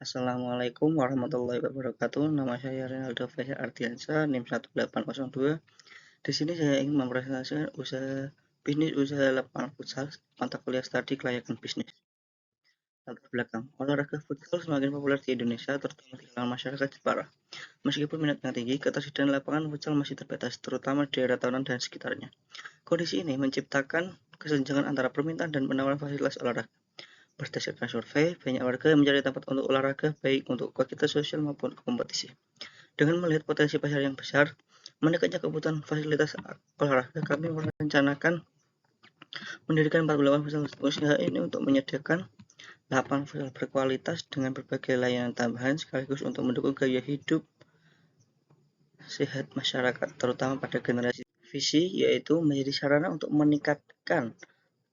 Assalamualaikum warahmatullahi wabarakatuh. Nama saya Renaldo Faisal Ardiansyah, NIM 1802. Di sini saya ingin mempresentasikan usaha lapangan futsal, mata kuliah studi kelayakan bisnis. Latar belakang, olahraga futsal semakin populer di Indonesia, terutama di kalangan masyarakat Jepara. Meskipun minatnya tinggi, ketersediaan lapangan futsal masih terbatas, terutama di daerah tahunan dan sekitarnya. Kondisi ini menciptakan kesenjangan antara permintaan dan penawaran fasilitas olahraga. Berdasarkan survei, banyak warga yang mencari tempat untuk olahraga baik untuk kegiatan sosial maupun kompetisi. Dengan melihat potensi pasar yang besar, meningkatnya kebutuhan fasilitas olahraga, kami merencanakan mendirikan 48 fasilitas usaha ini untuk menyediakan lapangan futsal berkualitas dengan berbagai layanan tambahan sekaligus untuk mendukung gaya hidup sehat masyarakat, terutama pada generasi visi, yaitu menjadi sarana untuk meningkatkan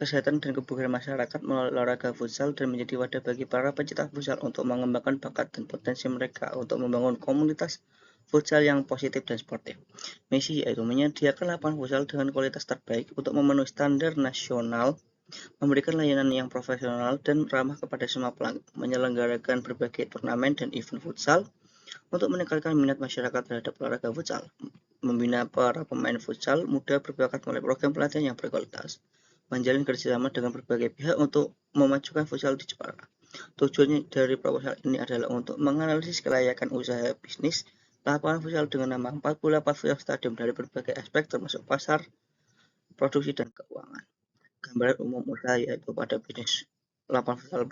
kesehatan dan kebugaran masyarakat melalui olahraga futsal dan menjadi wadah bagi para pecinta futsal untuk mengembangkan bakat dan potensi mereka untuk membangun komunitas futsal yang positif dan sportif. Misi yaitu menyediakan lapangan futsal dengan kualitas terbaik untuk memenuhi standar nasional, memberikan layanan yang profesional dan ramah kepada semua pelanggan, menyelenggarakan berbagai turnamen dan event futsal untuk meningkatkan minat masyarakat terhadap olahraga futsal, membina para pemain futsal muda berbakat melalui program pelatihan yang berkualitas, menjalin kerjasama dengan berbagai pihak untuk memajukan futsal di Jepara. Tujuannya dari proposal ini adalah untuk menganalisis kelayakan usaha bisnis lapangan futsal dengan nama 48 futsal stadium dari berbagai aspek termasuk pasar, produksi, dan keuangan. Gambaran umum usaha yaitu pada bisnis lapangan futsal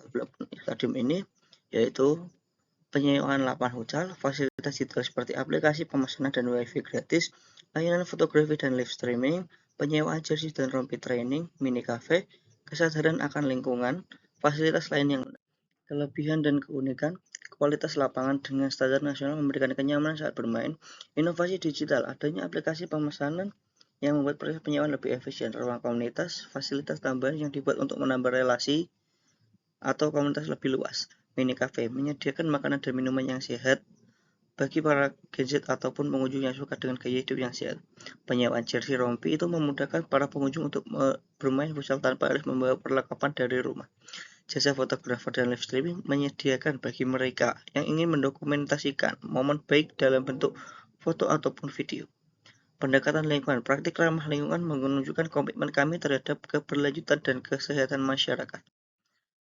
stadium ini yaitu penyewaan lapangan futsal, fasilitas digital seperti aplikasi pemesanan dan wifi gratis, layanan fotografi dan live streaming, penyewaan jersey dan rompi training, mini cafe, kesadaran akan lingkungan, fasilitas lain yang kelebihan dan keunikan, kualitas lapangan dengan standar nasional memberikan kenyamanan saat bermain, inovasi digital, adanya aplikasi pemesanan yang membuat proses penyewaan lebih efisien, ruang komunitas, fasilitas tambahan yang dibuat untuk menambah relasi atau komunitas lebih luas. Mini cafe menyediakan makanan dan minuman yang sehat bagi para gadget ataupun pengunjung yang suka dengan gaya hidup yang sehat. Penyewaan jersey rompi itu memudahkan para pengunjung untuk bermain futsal tanpa harus membawa perlengkapan dari rumah. Jasa fotografer dan live streaming menyediakan bagi mereka yang ingin mendokumentasikan momen baik dalam bentuk foto ataupun video. Pendekatan lingkungan, praktik ramah lingkungan menunjukkan komitmen kami terhadap keberlanjutan dan kesehatan masyarakat.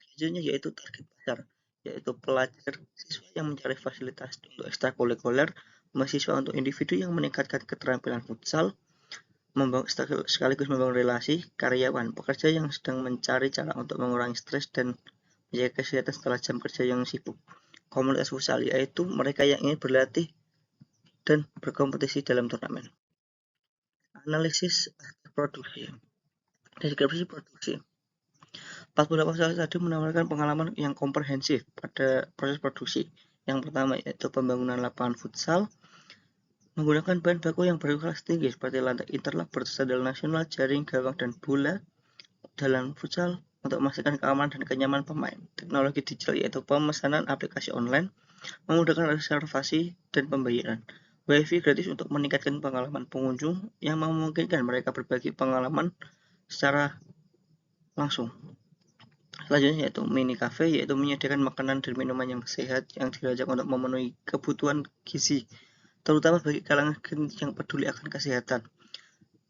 Selanjutnya yaitu target pasar, yaitu pelajar siswa yang mencari fasilitas untuk ekstrakurikuler, mahasiswa untuk individu yang meningkatkan keterampilan futsal, sekaligus membangun relasi, karyawan, pekerja yang sedang mencari cara untuk mengurangi stres dan menjaga kesehatan setelah jam kerja yang sibuk. Komunitas futsal yaitu mereka yang ingin berlatih dan berkompetisi dalam turnamen. Analisis produksi, deskripsi produksi. 48 futsal stadium menawarkan pengalaman yang komprehensif pada proses produksi. Yang pertama yaitu pembangunan lapangan futsal menggunakan bahan baku yang berkualitas tinggi seperti lantai interlock berstandar nasional, jaring, gawang, dan bola dalam futsal untuk memastikan keamanan dan kenyamanan pemain. Teknologi digital yaitu pemesanan aplikasi online, memudahkan reservasi dan pembayaran. Wifi gratis untuk meningkatkan pengalaman pengunjung yang memungkinkan mereka berbagi pengalaman secara langsung. Selanjutnya yaitu mini cafe, yaitu menyediakan makanan dan minuman yang sehat yang dirancang untuk memenuhi kebutuhan gizi, terutama bagi kalangan yang peduli akan kesehatan.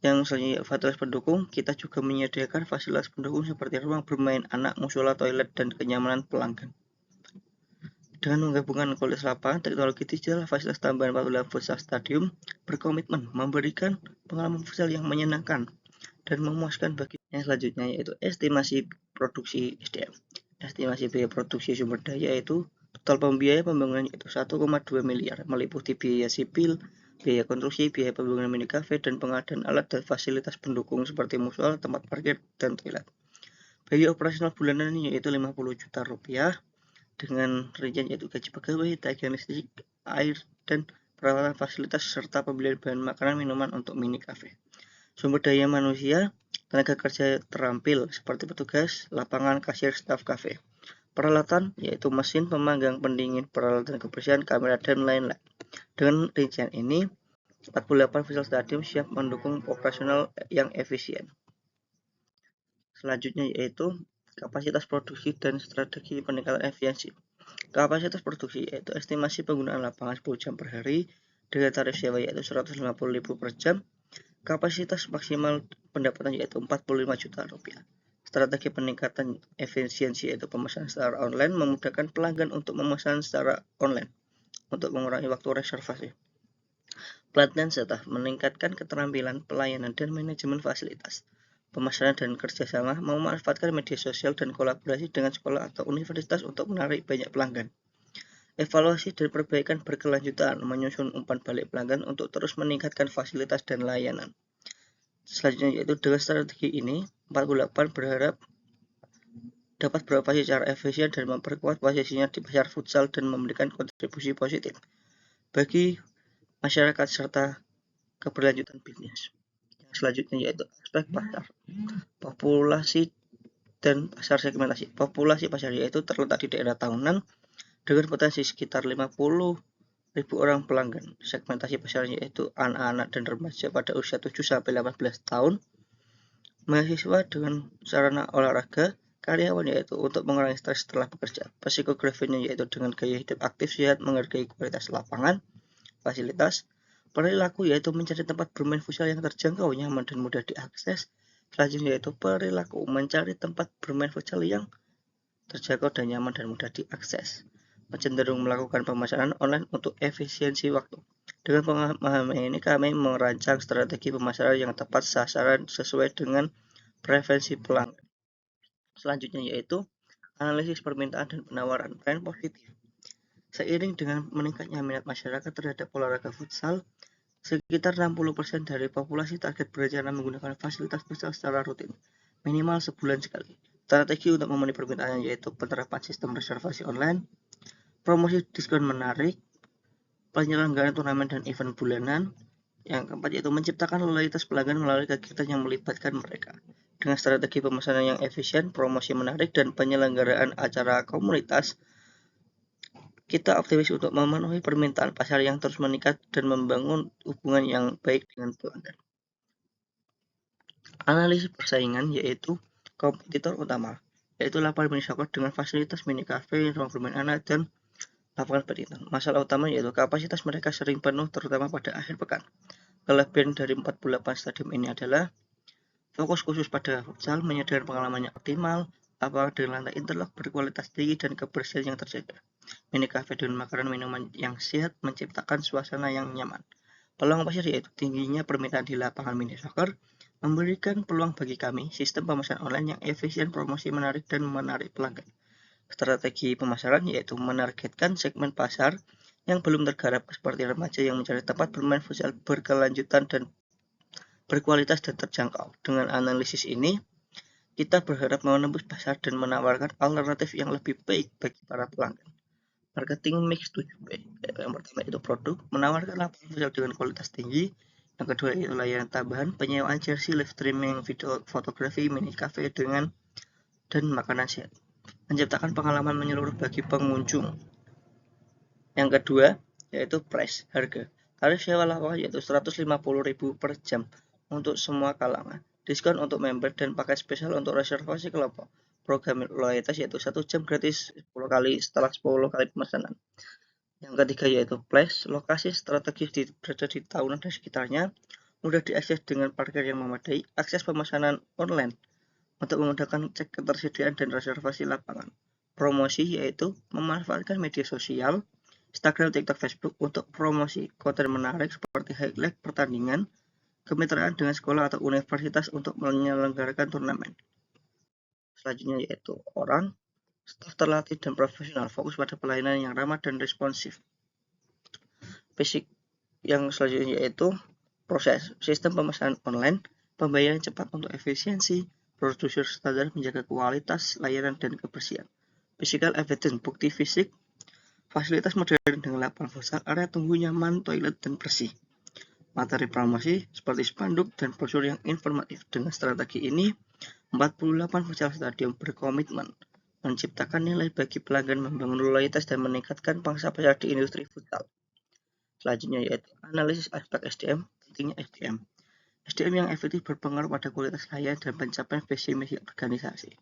Yang selanjutnya fasilitas pendukung, kita juga menyediakan fasilitas pendukung seperti ruang bermain anak, musola, toilet, dan kenyamanan pelanggan. Dengan menggabungkan kualitas lapangan, teknologi digital, fasilitas tambahan 48 futsal stadium berkomitmen memberikan pengalaman futsal yang menyenangkan dan memuaskan bagi yang selanjutnya yaitu estimasi produksi SDM. Estimasi biaya produksi sumber daya yaitu total pembiaya pembangunan yaitu 1,2 miliar meliputi biaya sipil, biaya konstruksi, biaya pembangunan mini cafe, dan pengadaan alat dan fasilitas pendukung seperti musola, tempat parkir, dan toilet. Biaya operasional bulanan yaitu 50 juta rupiah dengan rincian yaitu gaji pegawai, tagihan listrik, air, dan perawatan fasilitas serta pembelian bahan makanan minuman untuk mini cafe. Sumber daya manusia, tenaga kerja terampil seperti petugas, lapangan, kasir, staf kafe. Peralatan yaitu mesin, pemanggang, pendingin, peralatan kebersihan, kamera, dan lain-lain. Dengan rincian ini, 48 futsal stadium siap mendukung operasional yang efisien. Selanjutnya yaitu kapasitas produksi dan strategi peningkatan efisiensi. Kapasitas produksi yaitu estimasi penggunaan lapangan 10 jam per hari dengan tarif sewa yaitu 150.000 per jam. Kapasitas maksimal pendapatan yaitu 45 juta rupiah. Strategi peningkatan efisiensi yaitu pemesanan secara online, memudahkan pelanggan untuk memesan secara online untuk mengurangi waktu reservasi. Pelatihan serta meningkatkan keterampilan pelayanan dan manajemen fasilitas. Pemasaran dan kerjasama memanfaatkan media sosial dan kolaborasi dengan sekolah atau universitas untuk menarik banyak pelanggan. Evaluasi dan perbaikan berkelanjutan menyusun umpan balik pelanggan untuk terus meningkatkan fasilitas dan layanan. Selanjutnya yaitu dengan strategi ini, 48 berharap dapat beroperasi secara efisien dan memperkuat posisinya di pasar futsal dan memberikan kontribusi positif bagi masyarakat serta keberlanjutan bisnis. Yang selanjutnya yaitu aspek pasar, populasi dan pasar segmentasi. Populasi pasar yaitu terletak di daerah tahunan dengan potensi sekitar 50.000 orang pelanggan. Segmentasi pasarnya yaitu anak-anak dan remaja pada usia 7-18 tahun, mahasiswa dengan sarana olahraga, karyawan yaitu untuk mengurangi stres setelah bekerja. Psikografinya yaitu dengan gaya hidup aktif, sehat, menghargai kualitas lapangan, fasilitas. Perilaku yaitu mencari tempat bermain futsal yang terjangkau, nyaman, dan mudah diakses. Selanjutnya yaitu perilaku mencari tempat bermain futsal yang terjangkau dan nyaman dan mudah diakses. Cenderung melakukan pemasaran online untuk efisiensi waktu. Dengan pemahaman ini kami merancang strategi pemasaran yang tepat sasaran sesuai dengan preferensi pelanggan. Selanjutnya yaitu analisis permintaan dan penawaran tren positif. Seiring dengan meningkatnya minat masyarakat terhadap olahraga futsal, sekitar 60% dari populasi target berencana menggunakan fasilitas futsal secara rutin, minimal sebulan sekali. Strategi untuk memenuhi permintaan yaitu penerapan sistem reservasi online, promosi diskon menarik, penyelenggaraan turnamen dan event bulanan. Yang keempat yaitu menciptakan loyalitas pelanggan melalui kegiatan yang melibatkan mereka. Dengan strategi pemesanan yang efisien, promosi menarik, dan penyelenggaraan acara komunitas, kita optimis untuk memenuhi permintaan pasar yang terus meningkat dan membangun hubungan yang baik dengan pelanggan. Analisis persaingan yaitu kompetitor utama, yaitu lapangan mini soccer dengan fasilitas mini cafe, ruang bermain anak, dan lapangan badminton. Masalah utama yaitu kapasitas mereka sering penuh terutama pada akhir pekan. Kelebihan dari 48 stadium ini adalah fokus khusus pada futsal, menyediakan pengalaman yang optimal, apalagi dengan lantai interlock berkualitas tinggi dan kebersihan yang terjaga. Mini cafe dengan makanan minuman yang sehat menciptakan suasana yang nyaman. Peluang pasar yaitu tingginya permintaan di lapangan mini soccer, memberikan peluang bagi kami sistem pemesanan online yang efisien, promosi menarik, dan menarik pelanggan. Strategi pemasaran yaitu menargetkan segmen pasar yang belum tergarap seperti remaja yang mencari tempat bermain futsal berkelanjutan dan berkualitas dan terjangkau. Dengan analisis ini, kita berharap menembus pasar dan menawarkan alternatif yang lebih baik bagi para pelanggan. Marketing mix 7B. Yang pertama itu produk, menawarkan lapangan futsal dengan kualitas tinggi. Yang kedua itu layanan tambahan, penyewaan jersey, live streaming, video, fotografi, mini cafe dengan dan makanan sehat. Menciptakan pengalaman menyeluruh bagi pengunjung. Yang kedua yaitu price, harga. Tarif sewa lapangan yaitu 150.000 per jam untuk semua kalangan. Diskon untuk member dan paket spesial untuk reservasi kelompok. Program loyalitas yaitu 1 jam gratis 10 kali setelah 10 kali pemesanan. Yang ketiga yaitu place, lokasi strategis berada di tahunan dan sekitarnya, mudah diakses dengan parkir yang memadai, akses pemesanan online untuk memudahkan cek ketersediaan dan reservasi lapangan. Promosi yaitu memanfaatkan media sosial, Instagram, TikTok, Facebook untuk promosi konten menarik seperti highlight pertandingan, kemitraan dengan sekolah atau universitas untuk menyelenggarakan turnamen. Selanjutnya yaitu orang, staf terlatih dan profesional, fokus pada pelayanan yang ramah dan responsif. Basic yang selanjutnya yaitu proses, sistem pemesanan online, pembayaran cepat untuk efisiensi, prosedur standar menjaga kualitas layanan dan kebersihan. Physical evidence, bukti fisik, fasilitas modern dengan lapangan futsal, area tunggu nyaman, toilet dan bersih. Materi promosi seperti spanduk dan brosur yang informatif. Dengan strategi ini, 48 futsal stadium berkomitmen menciptakan nilai bagi pelanggan, membangun loyalitas dan meningkatkan pangsa pasar di industri futsal. Selanjutnya yaitu analisis aspek SDM, pentingnya SDM. SDM yang efektif berpengaruh pada kualitas layanan dan pencapaian visi misi organisasi.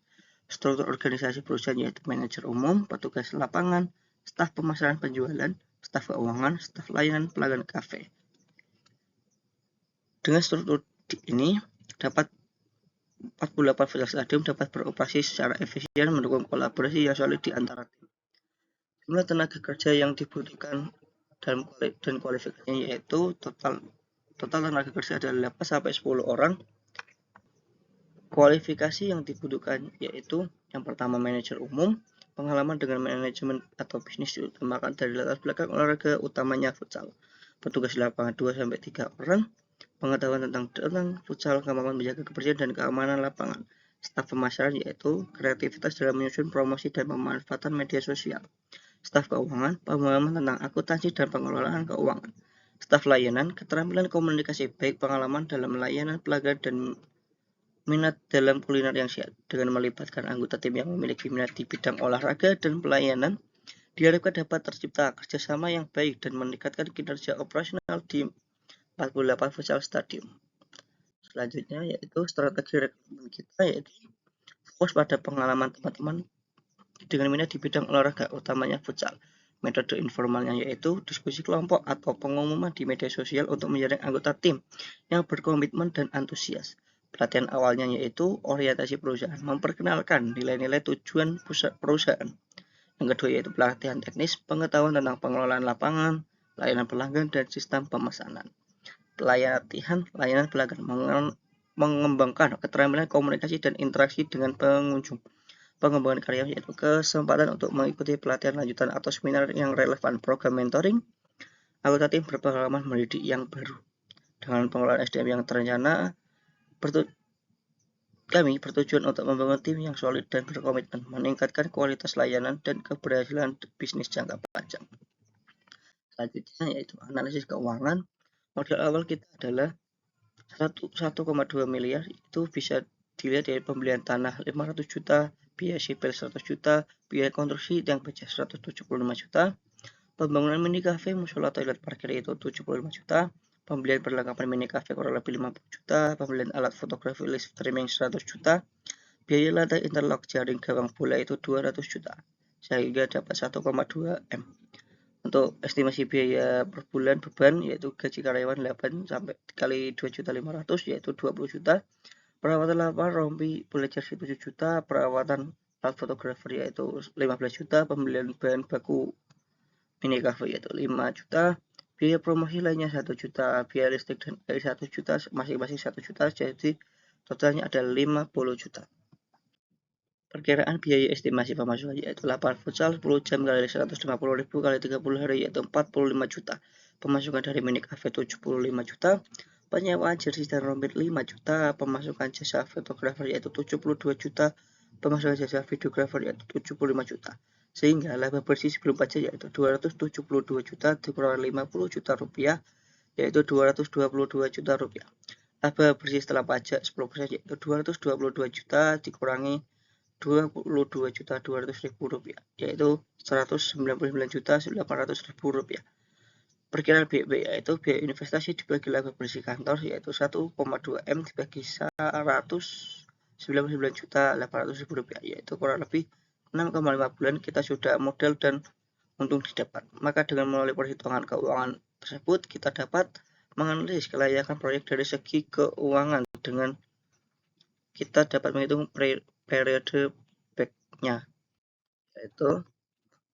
struktur organisasi perusahaan yaitu manajer umum, petugas lapangan, staf pemasaran penjualan, staf keuangan, staf layanan, pelanggan kafe. Dengan struktur ini dapat 48 futsal stadium dapat beroperasi secara efisien mendukung kolaborasi yang solid di antara tim. Jumlah tenaga kerja yang dibutuhkan dan kualifikasinya yaitu total tenaga kerja adalah 8 sampai 10 orang. Kualifikasi yang dibutuhkan yaitu yang pertama manajer umum, pengalaman dengan manajemen atau bisnis diutamakan dari latar belakang olahraga utamanya futsal. Petugas lapangan 2 sampai 3 orang, pengetahuan tentang futsal, kemampuan menjaga kebersihan dan keamanan lapangan. Staf pemasaran yaitu kreativitas dalam menyusun promosi dan pemanfaatan media sosial. Staf keuangan, pemahaman tentang akuntansi dan pengelolaan keuangan. Staf layanan, keterampilan komunikasi baik, pengalaman dalam layanan pelanggan dan minat dalam kuliner yang sehat. Dengan melibatkan anggota tim yang memiliki minat di bidang olahraga dan pelayanan, diharapkan dapat tercipta kerjasama yang baik dan meningkatkan kinerja operasional di 48 futsal stadium. Selanjutnya yaitu strategi rekrutmen kita, yaitu fokus pada pengalaman teman-teman dengan minat di bidang olahraga utamanya futsal. Metode informalnya yaitu diskusi kelompok atau pengumuman di media sosial untuk menjaring anggota tim yang berkomitmen dan antusias. Pelatihan awalnya yaitu orientasi perusahaan, memperkenalkan nilai-nilai tujuan perusahaan. Yang kedua yaitu pelatihan teknis, pengetahuan tentang pengelolaan lapangan, layanan pelanggan, dan sistem pemesanan. Pelatihan layanan pelanggan, mengembangkan keterampilan komunikasi dan interaksi dengan pengunjung. Pengembangan karya yaitu kesempatan untuk mengikuti pelatihan lanjutan atau seminar yang relevan. Program mentoring, anggota tim berpengalaman mendidik yang baru. Dengan pengelolaan SDM yang terencana, kami bertujuan untuk membangun tim yang solid dan berkomitmen, meningkatkan kualitas layanan dan keberhasilan bisnis jangka panjang. Selanjutnya yaitu analisis keuangan. Modal awal kita adalah 1,2 miliar, itu bisa dilihat dari pembelian tanah 500 juta, biaya sipil 100 juta, biaya konstruksi yang pecah 175 juta, pembangunan mini cafe, musola, toilet, parkir itu 75 juta, pembelian perlengkapan mini cafe kurang lebih 50 juta, pembelian alat fotografi live streaming 100 juta, biaya lantai interlock jaring gawang bola itu 200 juta, sehingga dapat 1,2 M. Untuk estimasi biaya per bulan beban yaitu gaji karyawan 8 sampai kali 2.500.000 yaitu 20 juta, perawatan lapangan rompi bola jersey 7 juta, perawatan alat fotografer yaitu 15 juta, pembelian bahan baku mini cafe yaitu 5 juta, biaya promosi lainnya 1 juta, biaya listrik dan air 1 juta, masing-masing 1 juta, jadi totalnya ada 50 juta. Perkiraan biaya estimasi pemasukan yaitu lapangan futsal 10 jam kali 150.000 kali 30 hari yaitu 45 juta. Pemasukan dari mini cafe 75 juta. Penyewaan jersey dan rompi 5 juta. Pemasukan jasa fotografer yaitu 72 juta. Pemasukan jasa videografer yaitu 75 juta. Sehingga laba bersih sebelum pajak yaitu 272 juta dikurang 50 juta rupiah yaitu 222 juta rupiah. Laba bersih setelah pajak 10% yaitu 222 juta dikurangi 22.200.000 rupiah, yaitu 199.800.000 rupiah. Perkiraan biaya yaitu biaya investasi dibagi laba bersih kantor yaitu 1,2 M dibagi 199.800.000 rupiah, yaitu kurang lebih 6,5 bulan kita sudah modal dan untung didapat. Maka dengan melalui perhitungan keuangan tersebut kita dapat menganalisis kelayakan proyek dari segi keuangan dengan kita dapat menghitung periode back-nya, yaitu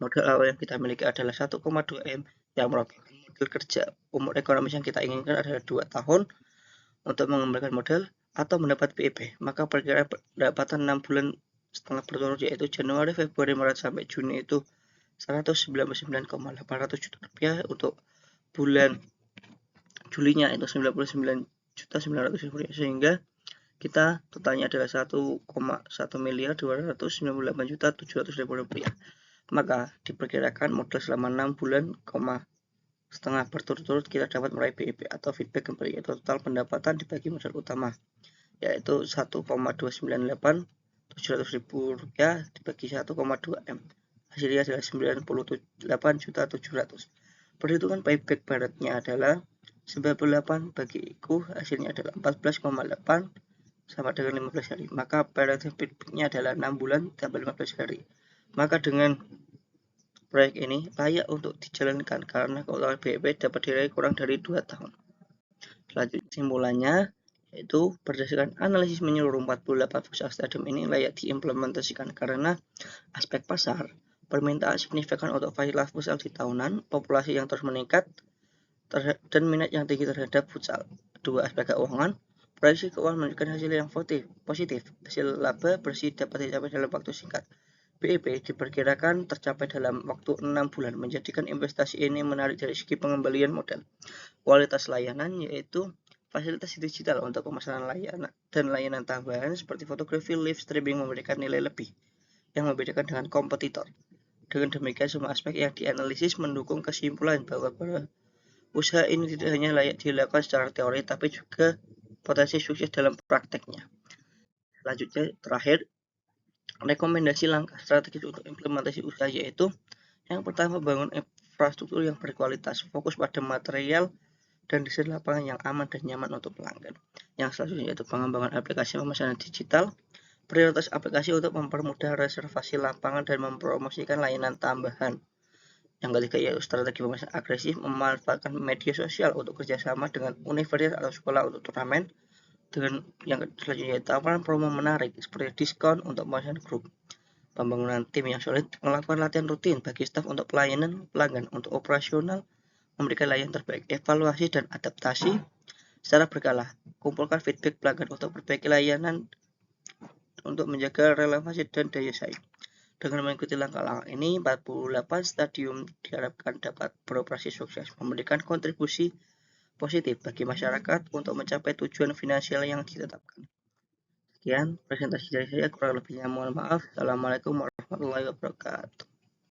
modal awal yang kita miliki adalah 1,2 M yang merupakan modal kerja. Umur ekonomis yang kita inginkan adalah 2 tahun untuk mengembalikan modal atau mendapat PIP. Maka perkiraan pendapatan 6 bulan setengah berturut yaitu Januari, Februari, Maret sampai Juni itu 199,800 juta rupiah. Untuk bulan Julinya itu 99.900.000 rupiah, sehingga kita totalnya adalah 1,1 miliar 298.700.000 rupiah. Maka diperkirakan modal selama 6 bulan, setengah berturut-turut kita dapat meraih BIP atau feedback kembali, yaitu total pendapatan dibagi modal utama yaitu 1,298.700.000 rupiah dibagi 1,2 M, hasilnya adalah 98.700.000. Perhitungan payback baratnya adalah 98 bagi IQ, hasilnya adalah 14,8 sama dengan 15 hari. Maka periode feedbacknya adalah 6 bulan tambah 15 hari. Maka dengan proyek ini layak untuk dijalankan karena keuangan BEP dapat diraih kurang dari 2 tahun. Selanjutnya kesimpulannya yaitu berdasarkan analisis menyeluruh 48 futsal stadium ini layak diimplementasikan karena aspek pasar, permintaan signifikan untuk fasilitas futsal di tahunan, populasi yang terus meningkat, dan minat yang tinggi terhadap futsal. Dua aspek keuangan, proyeksi keuangan menunjukkan hasil yang positif, hasil laba bersih dapat dicapai dalam waktu singkat. BEP diperkirakan tercapai dalam waktu 6 bulan, menjadikan investasi ini menarik dari segi pengembalian modal. Kualitas layanan yaitu fasilitas digital untuk pemasaran layanan dan layanan tambahan seperti fotografi live streaming memberikan nilai lebih yang membedakan dengan kompetitor. Dengan demikian, semua aspek yang dianalisis mendukung kesimpulan bahwa usaha ini tidak hanya layak dilakukan secara teori, tapi juga potensi sukses dalam prakteknya. Selanjutnya, terakhir, rekomendasi langkah strategis untuk implementasi usaha yaitu yang pertama, bangun infrastruktur yang berkualitas, fokus pada material dan desain lapangan yang aman dan nyaman untuk pelanggan. Yang selanjutnya yaitu pengembangan aplikasi pemesanan digital, prioritas aplikasi untuk mempermudah reservasi lapangan dan mempromosikan layanan tambahan. Yang ketiga yaitu strategi pemasaran agresif, memanfaatkan media sosial untuk kerjasama dengan universitas atau sekolah untuk turnamen. Dengan yang selanjutnya yaitu tawaran promo menarik seperti diskon untuk pemasaran grup. Pembangunan tim yang solid, melakukan latihan rutin bagi staf untuk pelayanan pelanggan, untuk operasional, memberikan layanan terbaik, evaluasi dan adaptasi secara berkala, kumpulkan feedback pelanggan untuk perbaiki layanan untuk menjaga relevansi dan daya saing. Dengan mengikuti langkah-langkah ini, 48 stadium diharapkan dapat beroperasi sukses, memberikan kontribusi positif bagi masyarakat untuk mencapai tujuan finansial yang ditetapkan. Sekian presentasi dari saya, kurang lebihnya mohon maaf. Assalamualaikum warahmatullahi wabarakatuh.